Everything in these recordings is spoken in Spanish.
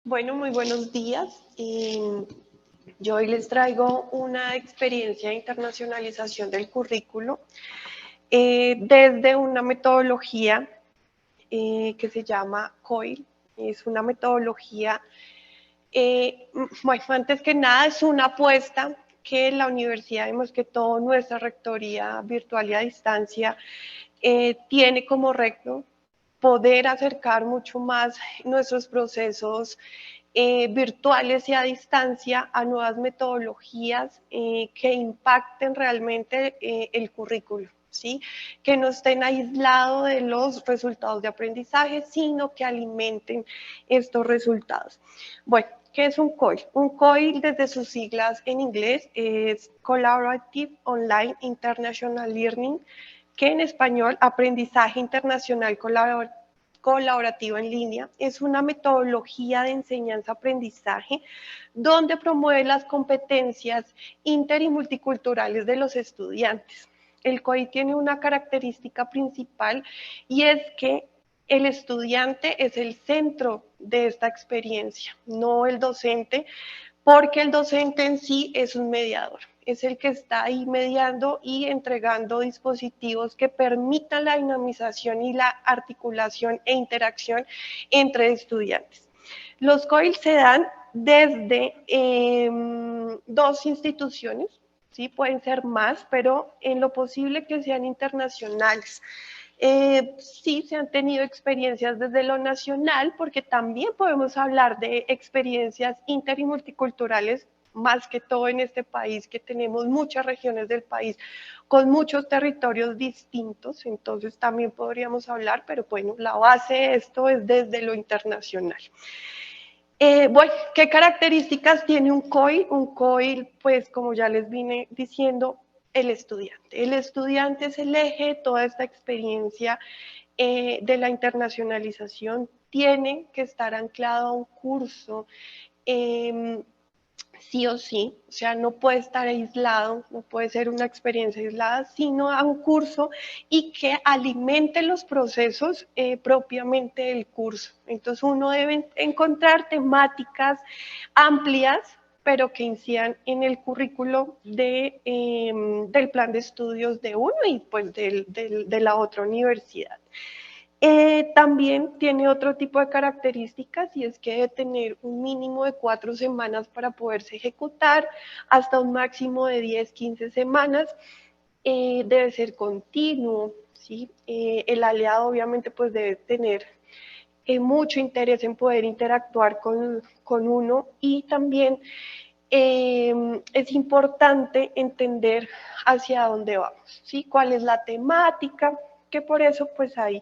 Bueno, muy buenos días. Yo hoy les traigo una experiencia de internacionalización del currículo desde una metodología que se llama COIL. Es una metodología, bueno, antes que nada es una apuesta que la universidad, y más que todo nuestra rectoría virtual y a distancia, tiene como reto poder acercar mucho más nuestros procesos virtuales y a distancia a nuevas metodologías que impacten realmente el currículo, ¿sí? Que no estén aislados de los resultados de aprendizaje, sino que alimenten estos resultados. Bueno, ¿qué es un COIL? Un COIL, desde sus siglas en inglés, es Collaborative Online International Learning, que en español, aprendizaje internacional colaborativo en línea, es una metodología de enseñanza-aprendizaje donde promueve las competencias inter y multiculturales de los estudiantes. El COI tiene una característica principal y es que el estudiante es el centro de esta experiencia, no el docente, porque el docente en sí es un mediador, es el que está ahí mediando y entregando dispositivos que permitan la dinamización y la articulación e interacción entre estudiantes. Los COIL se dan desde dos instituciones, ¿sí? Pueden ser más, pero en lo posible que sean internacionales. Sí, se han tenido experiencias desde lo nacional, porque también podemos hablar de experiencias inter y multiculturales, más que todo en este país, que tenemos muchas regiones del país con muchos territorios distintos, entonces también podríamos hablar, pero bueno, la base de esto es desde lo internacional. Bueno, ¿qué características tiene un COIL? Un COIL, pues como ya les vine diciendo, el estudiante. El estudiante es el eje de toda esta experiencia de la internacionalización. Tiene que estar anclado a un curso sí o sí, o sea, no puede estar aislado, no puede ser una experiencia aislada, sino a un curso y que alimente los procesos propiamente del curso. Entonces uno debe encontrar temáticas amplias, pero que incidan en el currículo del plan de estudios de uno y pues de la otra universidad. También tiene otro tipo de características y es que debe tener un mínimo de 4 semanas para poderse ejecutar, hasta un máximo de 10, 15 semanas. Debe ser continuo, ¿sí? El aliado obviamente pues debe tener mucho interés en poder interactuar con uno y también es importante entender hacia dónde vamos, ¿sí? Cuál es la temática, que por eso pues hay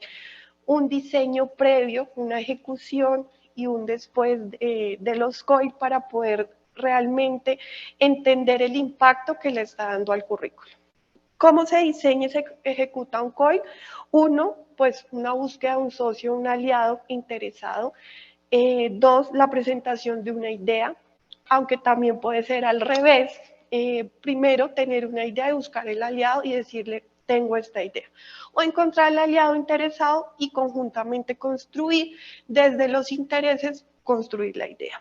un diseño previo, una ejecución y un después de los COI para poder realmente entender el impacto que le está dando al currículo. ¿Cómo se diseña y se ejecuta un COI? Uno, pues una búsqueda de un socio, un aliado interesado. Dos, la presentación de una idea, aunque también puede ser al revés. Primero, tener una idea y buscar el aliado y decirle, tengo esta idea. O encontrar el aliado interesado y conjuntamente construir desde los intereses, construir la idea.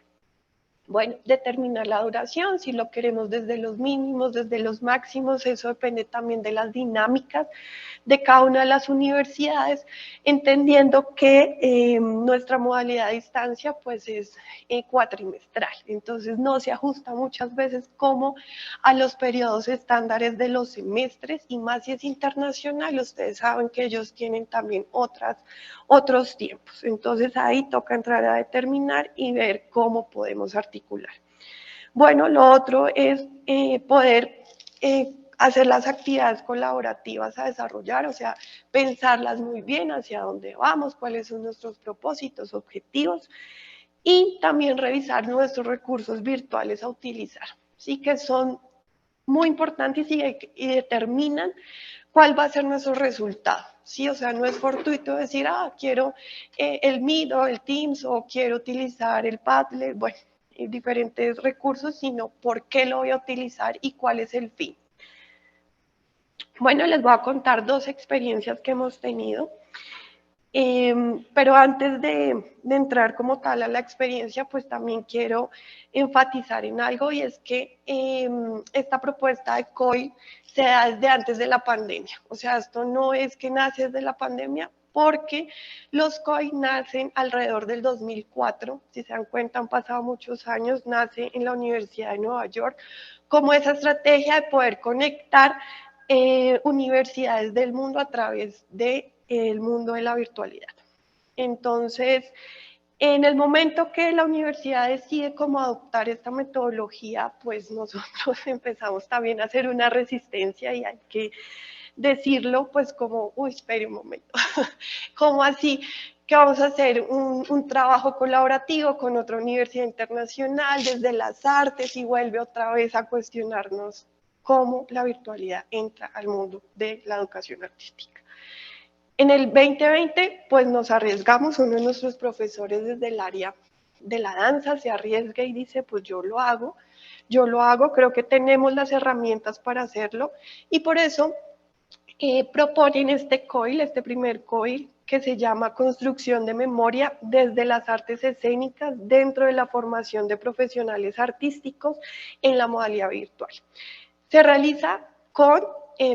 Bueno, determinar la duración, si lo queremos desde los mínimos, desde los máximos, eso depende también de las dinámicas de cada una de las universidades, entendiendo que nuestra modalidad a distancia pues es cuatrimestral, entonces no se ajusta muchas veces como a los periodos estándares de los semestres y más si es internacional, ustedes saben que ellos tienen también otros tiempos, entonces ahí toca entrar a determinar y ver cómo podemos articular. Bueno, lo otro es poder hacer las actividades colaborativas a desarrollar, o sea, pensarlas muy bien hacia dónde vamos, cuáles son nuestros propósitos, objetivos y también revisar nuestros recursos virtuales a utilizar, sí que son muy importantes y determinan cuál va a ser nuestro resultado, ¿sí? O sea, no es fortuito decir, quiero el Meet o el Teams o quiero utilizar el Padlet, bueno, diferentes recursos, sino por qué lo voy a utilizar y cuál es el fin. Bueno, les voy a contar dos experiencias que hemos tenido. Pero antes de entrar como tal a la experiencia, pues también quiero enfatizar en algo y es que esta propuesta de COI se da desde antes de la pandemia. O sea, esto no es que nace desde la pandemia, porque los COI nacen alrededor del 2004. Si se dan cuenta, han pasado muchos años, nace en la Universidad de Nueva York como esa estrategia de poder conectar universidades del mundo a través del mundo de la virtualidad. Entonces, en el momento que la universidad decide cómo adoptar esta metodología, pues nosotros empezamos también a hacer una resistencia y hay que decirlo, pues como, uy, espere un momento, ¿cómo así? Que vamos a hacer un trabajo colaborativo con otra universidad internacional desde las artes y vuelve otra vez a cuestionarnos cómo la virtualidad entra al mundo de la educación artística. En el 2020, pues nos arriesgamos, uno de nuestros profesores desde el área de la danza se arriesga y dice, pues yo lo hago, creo que tenemos las herramientas para hacerlo y por eso proponen este COIL, este primer COIL, que se llama Construcción de Memoria desde las Artes Escénicas dentro de la formación de profesionales artísticos en la modalidad virtual. Se realiza con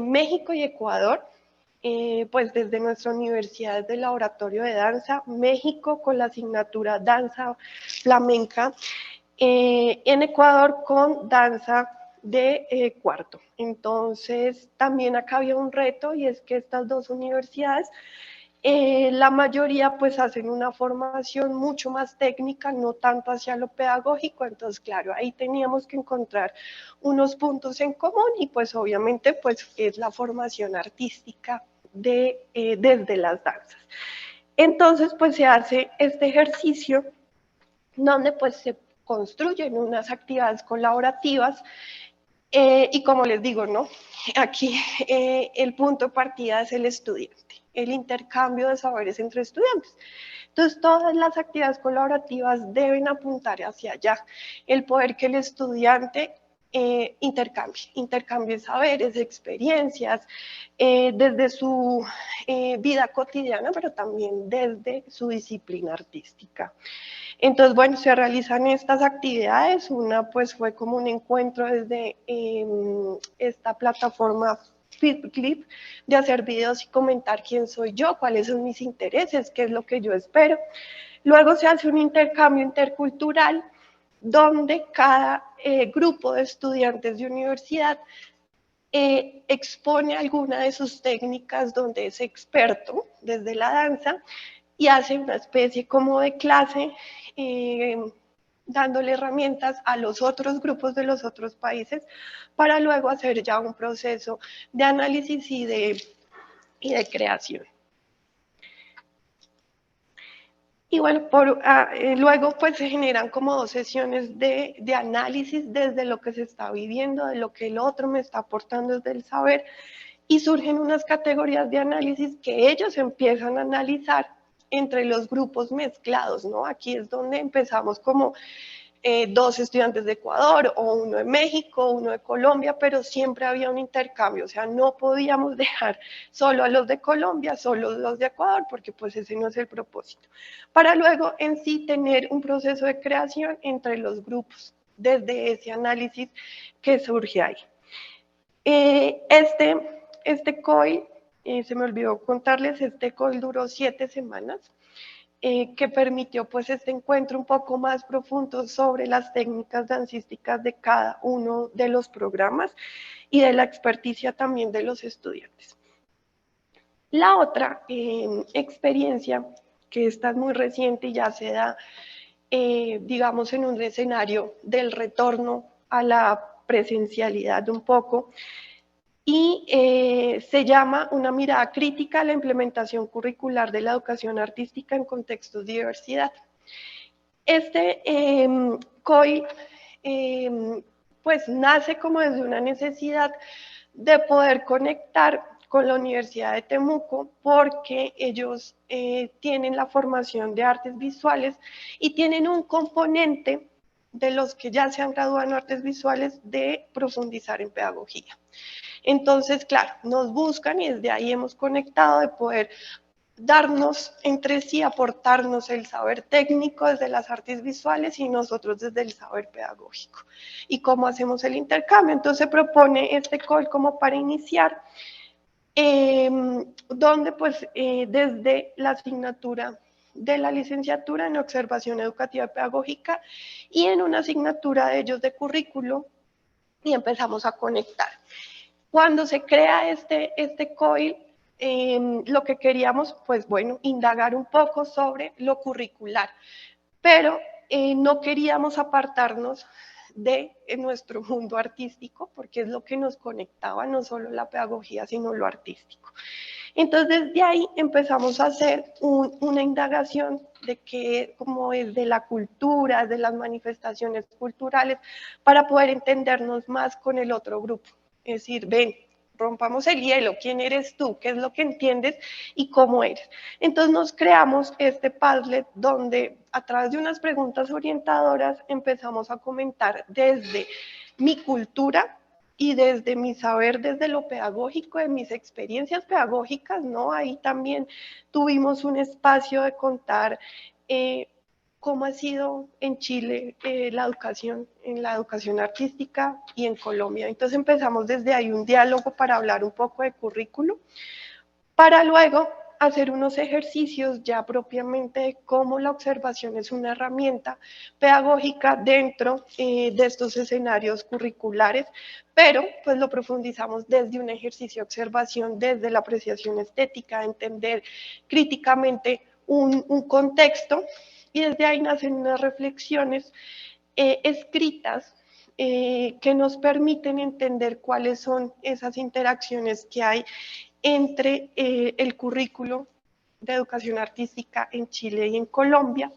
México y Ecuador, pues desde nuestra universidad del Laboratorio de Danza, México con la asignatura Danza Flamenca, en Ecuador con danza de cuarto. Entonces, también acá había un reto y es que estas dos universidades, la mayoría pues hacen una formación mucho más técnica, no tanto hacia lo pedagógico, entonces claro, ahí teníamos que encontrar unos puntos en común y pues obviamente pues es la formación artística desde las danzas. Entonces pues se hace este ejercicio donde pues se construyen unas actividades colaborativas y como les digo, ¿no? Aquí el punto de partida es el estudiante, el intercambio de saberes entre estudiantes. Entonces, todas las actividades colaborativas deben apuntar hacia allá, el poder que el estudiante intercambie saberes, experiencias, desde su vida cotidiana, pero también desde su disciplina artística. Entonces, bueno, se realizan estas actividades. Una pues fue como un encuentro desde esta plataforma FitClip de hacer videos y comentar quién soy yo, cuáles son mis intereses, qué es lo que yo espero. Luego se hace un intercambio intercultural donde cada grupo de estudiantes de universidad expone alguna de sus técnicas donde es experto desde la danza y hace una especie como de clase dándole herramientas a los otros grupos de los otros países para luego hacer ya un proceso de análisis y de creación. Y bueno, luego pues se generan como dos sesiones de análisis desde lo que se está viviendo, de lo que el otro me está aportando desde el saber, y surgen unas categorías de análisis que ellos empiezan a analizar entre los grupos mezclados, ¿no? Aquí es donde empezamos como dos estudiantes de Ecuador o uno de México, uno de Colombia, pero siempre había un intercambio, o sea, no podíamos dejar solo a los de Colombia, solo los de Ecuador, porque pues ese no es el propósito. Para luego en sí tener un proceso de creación entre los grupos, desde ese análisis que surge ahí. Este COI, se me olvidó contarles, este COI duró 7 semanas, que permitió pues este encuentro un poco más profundo sobre las técnicas dancísticas de cada uno de los programas y de la experticia también de los estudiantes. La otra experiencia, que esta es muy reciente y ya se da, digamos, en un escenario del retorno a la presencialidad un poco, y se llama Una mirada crítica a la implementación curricular de la educación artística en contextos de diversidad. Este COI pues nace como desde una necesidad de poder conectar con la Universidad de Temuco porque ellos tienen la formación de artes visuales y tienen un componente de los que ya se han graduado en artes visuales de profundizar en pedagogía. Entonces, claro, nos buscan y desde ahí hemos conectado de poder darnos entre sí, aportarnos el saber técnico desde las artes visuales y nosotros desde el saber pedagógico. ¿Y cómo hacemos el intercambio? Entonces se propone este call como para iniciar, donde pues desde la asignatura de la licenciatura en observación educativa y pedagógica y en una asignatura de ellos de currículo, y empezamos a conectar. Cuando se crea este COIL, lo que queríamos, pues bueno, indagar un poco sobre lo curricular, pero no queríamos apartarnos de nuestro mundo artístico, porque es lo que nos conectaba, no solo la pedagogía, sino lo artístico. Entonces, de ahí empezamos a hacer una indagación de que, como es de la cultura, de las manifestaciones culturales, para poder entendernos más con el otro grupo. Es decir, ven, rompamos el hielo, quién eres tú, qué es lo que entiendes y cómo eres. Entonces nos creamos este Padlet donde a través de unas preguntas orientadoras empezamos a comentar desde mi cultura y desde mi saber, desde lo pedagógico, de mis experiencias pedagógicas, ¿no? Ahí también tuvimos un espacio de contar cómo ha sido en Chile la educación, en la educación artística y en Colombia. Entonces empezamos desde ahí un diálogo para hablar un poco de currículo, para luego hacer unos ejercicios ya propiamente de cómo la observación es una herramienta pedagógica dentro de estos escenarios curriculares, pero pues lo profundizamos desde un ejercicio de observación, desde la apreciación estética, entender críticamente un contexto, y desde ahí nacen unas reflexiones escritas que nos permiten entender cuáles son esas interacciones que hay entre el currículo de educación artística en Chile y en Colombia.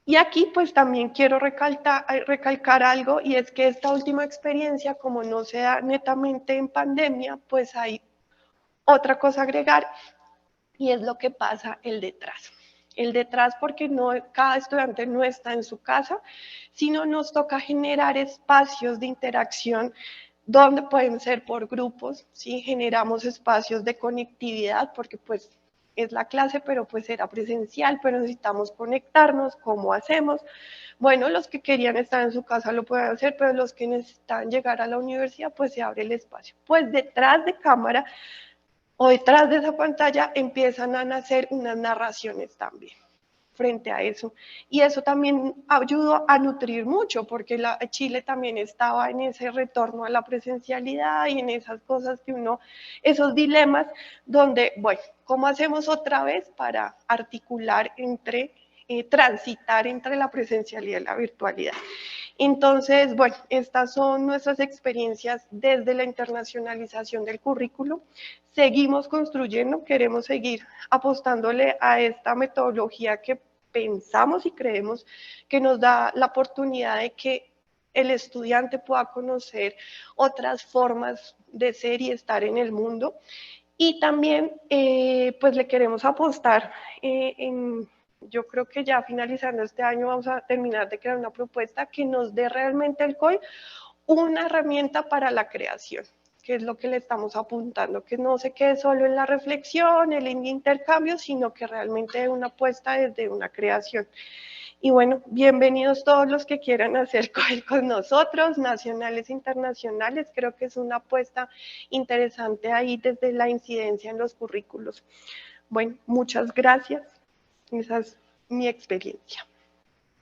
Y aquí pues también quiero recalcar algo, y es que esta última experiencia, como no se da netamente en pandemia, pues hay otra cosa a agregar, y es lo que pasa el detrás. El detrás, porque no, cada estudiante no está en su casa, sino nos toca generar espacios de interacción donde pueden ser por grupos, ¿sí? Generamos espacios de conectividad, porque pues es la clase, pero pues era presencial, pero necesitamos conectarnos. ¿Cómo hacemos? Bueno, los que querían estar en su casa lo pueden hacer, pero los que necesitan llegar a la universidad, pues se abre el espacio. Pues detrás de cámara o detrás de esa pantalla empiezan a nacer unas narraciones también frente a eso. Y eso también ayudó a nutrir mucho, porque Chile también estaba en ese retorno a la presencialidad y en esas cosas que uno, esos dilemas donde, bueno, ¿cómo hacemos otra vez para articular entre, transitar entre la presencialidad y la virtualidad? Entonces, bueno, estas son nuestras experiencias desde la internacionalización del currículo. Seguimos construyendo, queremos seguir apostándole a esta metodología que pensamos y creemos que nos da la oportunidad de que el estudiante pueda conocer otras formas de ser y estar en el mundo. Y también, pues le queremos apostar yo creo que ya finalizando este año vamos a terminar de crear una propuesta que nos dé realmente el COI una herramienta para la creación, que es lo que le estamos apuntando, que no se quede solo en la reflexión, el intercambio, sino que realmente una apuesta desde una creación. Y bueno, bienvenidos todos los que quieran hacer COI con nosotros, nacionales e internacionales. Creo que es una apuesta interesante ahí desde la incidencia en los currículos. Bueno, muchas gracias. Esa es mi experiencia.